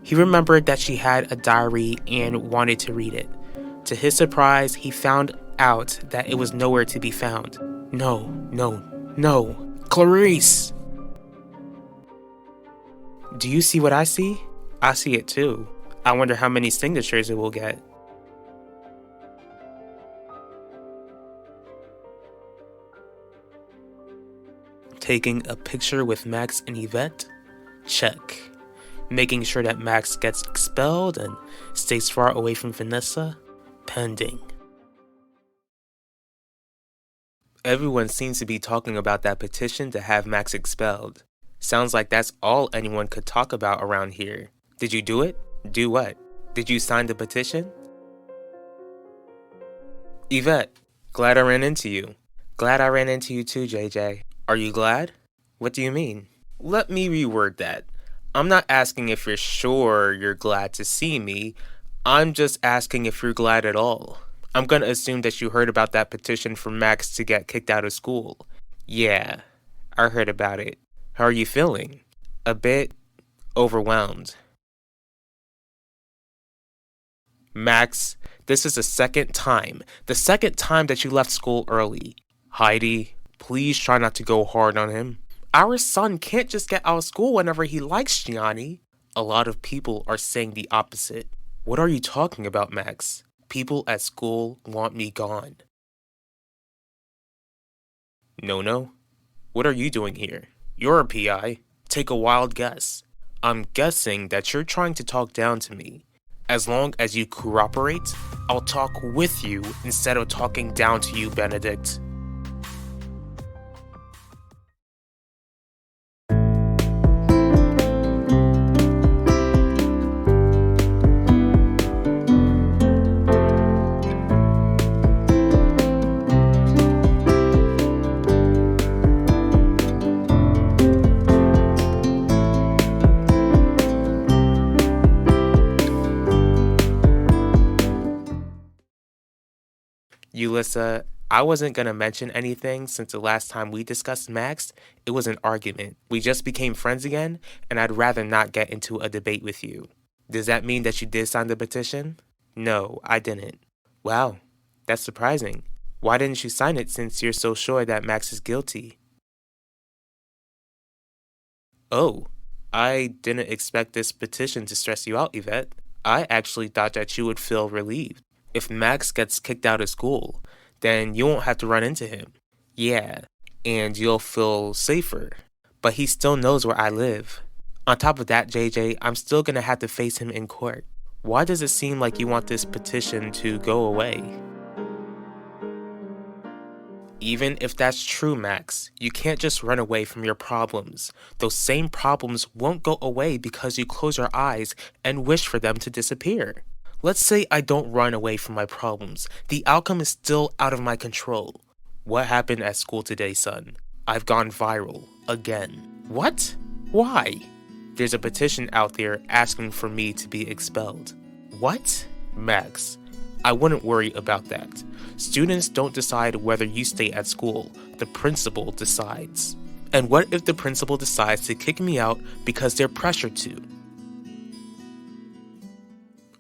He remembered that she had a diary and wanted to read it. To his surprise, he found out that it was nowhere to be found. No, no, no. Clarice! Do you see what I see? I see it too. I wonder how many signatures it will get. Taking a picture with Max and Yvette? Check. Making sure that Max gets expelled and stays far away from Vanessa? Pending. Everyone seems to be talking about that petition to have Max expelled. Sounds like that's all anyone could talk about around here. Did you do it? Do what? Did you sign the petition? Yvette, glad I ran into you. Glad I ran into you too, JJ. Are you glad? What do you mean? Let me reword that. I'm not asking if you're sure you're glad to see me. I'm just asking if you're glad at all. I'm gonna assume that you heard about that petition for Max to get kicked out of school. Yeah, I heard about it. How are you feeling? A bit overwhelmed. Max, this is the second time that you left school early. Heidi, please try not to go hard on him. Our son can't just get out of school whenever he likes, Gianni. A lot of people are saying the opposite. What are you talking about, Max? People at school want me gone. No. What are you doing here? You're a PI. Take a wild guess. I'm guessing that you're trying to talk down to me. As long as you cooperate, I'll talk with you instead of talking down to you, Benedict. Ulissa, I wasn't gonna mention anything since the last time we discussed Max. It was an argument. We just became friends again, and I'd rather not get into a debate with you. Does that mean that you did sign the petition? No, I didn't. Wow, that's surprising. Why didn't you sign it since you're so sure that Max is guilty? Oh, I didn't expect this petition to stress you out, Yvette. I actually thought that you would feel relieved. If Max gets kicked out of school, then you won't have to run into him. Yeah, and you'll feel safer. But he still knows where I live. On top of that, JJ, I'm still gonna have to face him in court. Why does it seem like you want this petition to go away? Even if that's true, Max, you can't just run away from your problems. Those same problems won't go away because you close your eyes and wish for them to disappear. Let's say I don't run away from my problems. The outcome is still out of my control. What happened at school today, son? I've gone viral. Again. What? Why? There's a petition out there asking for me to be expelled. What? Max, I wouldn't worry about that. Students don't decide whether you stay at school. The principal decides. And what if the principal decides to kick me out because they're pressured to?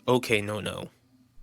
Okay, no.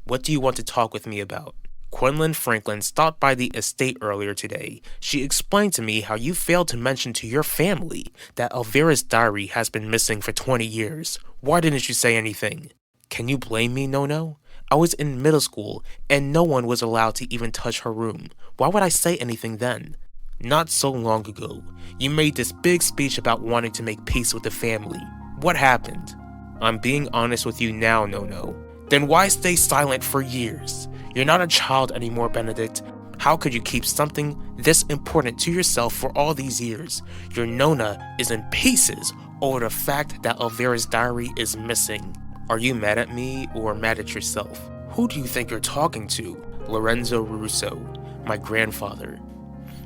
What do you want to talk with me about? Quinlan Franklin stopped by the estate earlier today. She explained to me how you failed to mention to your family that Elvira's diary has been missing for 20 years. Why didn't you say anything? Can you blame me, No? I was in middle school, and no one was allowed to even touch her room. Why would I say anything then? Not so long ago, you made this big speech about wanting to make peace with the family. What happened? I'm being honest with you now, No. Then why stay silent for years? You're not a child anymore, Benedict. How could you keep something this important to yourself for all these years? Your Nona is in pieces over the fact that Elvira's diary is missing. Are you mad at me or mad at yourself? Who do you think you're talking to? Lorenzo Russo, my grandfather.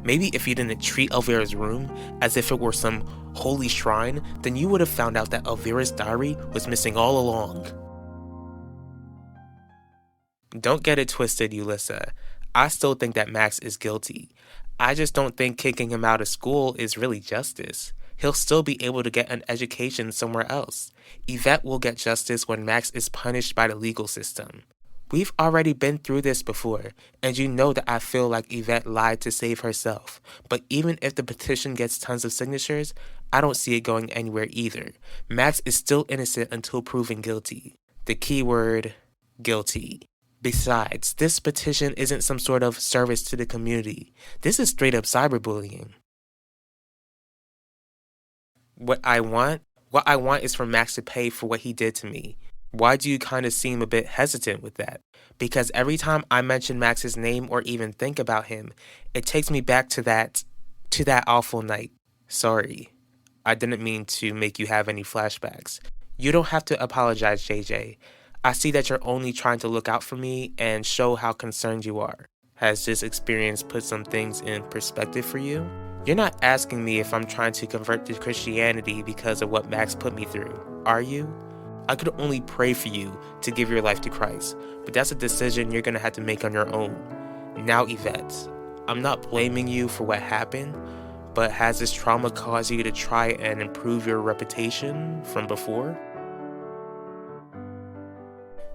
Maybe if you didn't treat Elvira's room as if it were some holy shrine, then you would have found out that Elvira's diary was missing all along. Don't get it twisted, Ulissa. I still think that Max is guilty. I just don't think kicking him out of school is really justice. He'll still be able to get an education somewhere else. Yvette will get justice when Max is punished by the legal system. We've already been through this before, and you know that I feel like Yvette lied to save herself. But even if the petition gets tons of signatures, I don't see it going anywhere either. Max is still innocent until proven guilty. The key word, guilty. Besides, this petition isn't some sort of service to the community. This is straight up cyberbullying. What I want? What I want is for Max to pay for what he did to me. Why do you kind of seem a bit hesitant with that? Because every time I mention Max's name or even think about him, it takes me back to that awful night. Sorry, I didn't mean to make you have any flashbacks. You don't have to apologize, JJ. I see that you're only trying to look out for me and show how concerned you are. Has this experience put some things in perspective for you? You're not asking me if I'm trying to convert to Christianity because of what Max put me through, are you? I could only pray for you to give your life to Christ, but that's a decision you're gonna have to make on your own. Now, Yvette, I'm not blaming you for what happened, but has this trauma caused you to try and improve your reputation from before?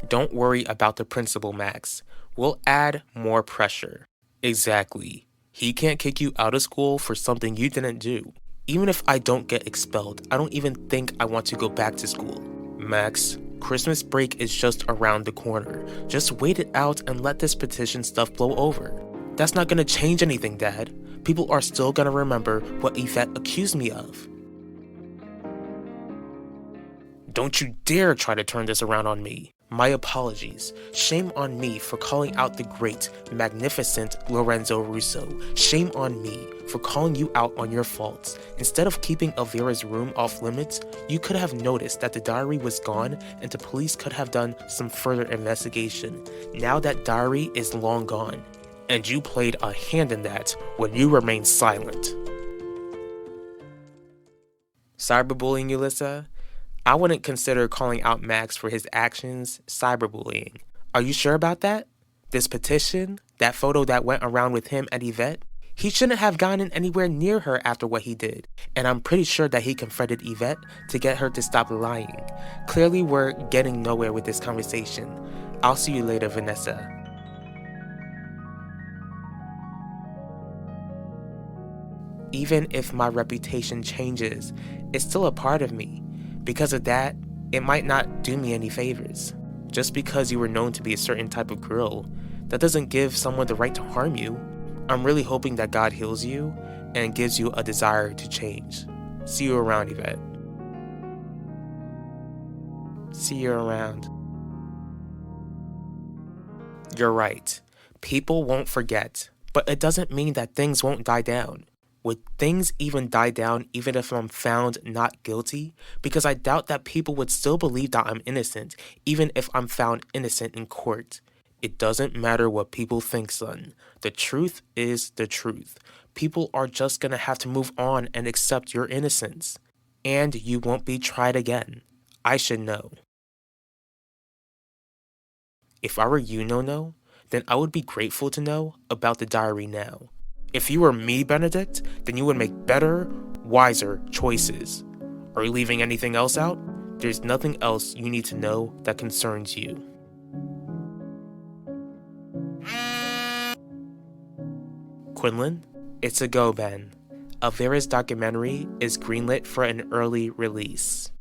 Don't worry about the principal, Max. We'll add more pressure. Exactly. He can't kick you out of school for something you didn't do. Even if I don't get expelled, I don't even think I want to go back to school. Max, Christmas break is just around the corner. Just wait it out and let this petition stuff blow over. That's not gonna change anything, Dad. People are still gonna remember what Yvette accused me of. Don't you dare try to turn this around on me. My apologies. Shame on me for calling out the great, magnificent Lorenzo Russo. Shame on me for calling you out on your faults. Instead of keeping Elvira's room off limits, you could have noticed that the diary was gone and the police could have done some further investigation. Now that diary is long gone, and you played a hand in that when you remained silent. Cyberbullying, Ulissa? I wouldn't consider calling out Max for his actions cyberbullying. Are you sure about that? This petition? That photo that went around with him and Yvette? He shouldn't have gotten anywhere near her after what he did, and I'm pretty sure that he confronted Yvette to get her to stop lying. Clearly we're getting nowhere with this conversation. I'll see you later, Vanessa. Even if my reputation changes, it's still a part of me. Because of that, it might not do me any favors. Just because you were known to be a certain type of girl, that doesn't give someone the right to harm you. I'm really hoping that God heals you and gives you a desire to change. See you around, Yvette. See you around. You're right. People won't forget, but it doesn't mean that things won't die down. Would things even die down even if I'm found not guilty? Because I doubt that people would still believe that I'm innocent, even if I'm found innocent in court. It doesn't matter what people think, son. The truth is the truth. People are just gonna have to move on and accept your innocence. And you won't be tried again. I should know. If I were you, No, then I would be grateful to know about the diary now. If you were me, Benedict, then you would make better, wiser choices. Are you leaving anything else out? There's nothing else you need to know that concerns you. Quinlan, it's a go, Ben. Elvira's documentary is greenlit for an early release.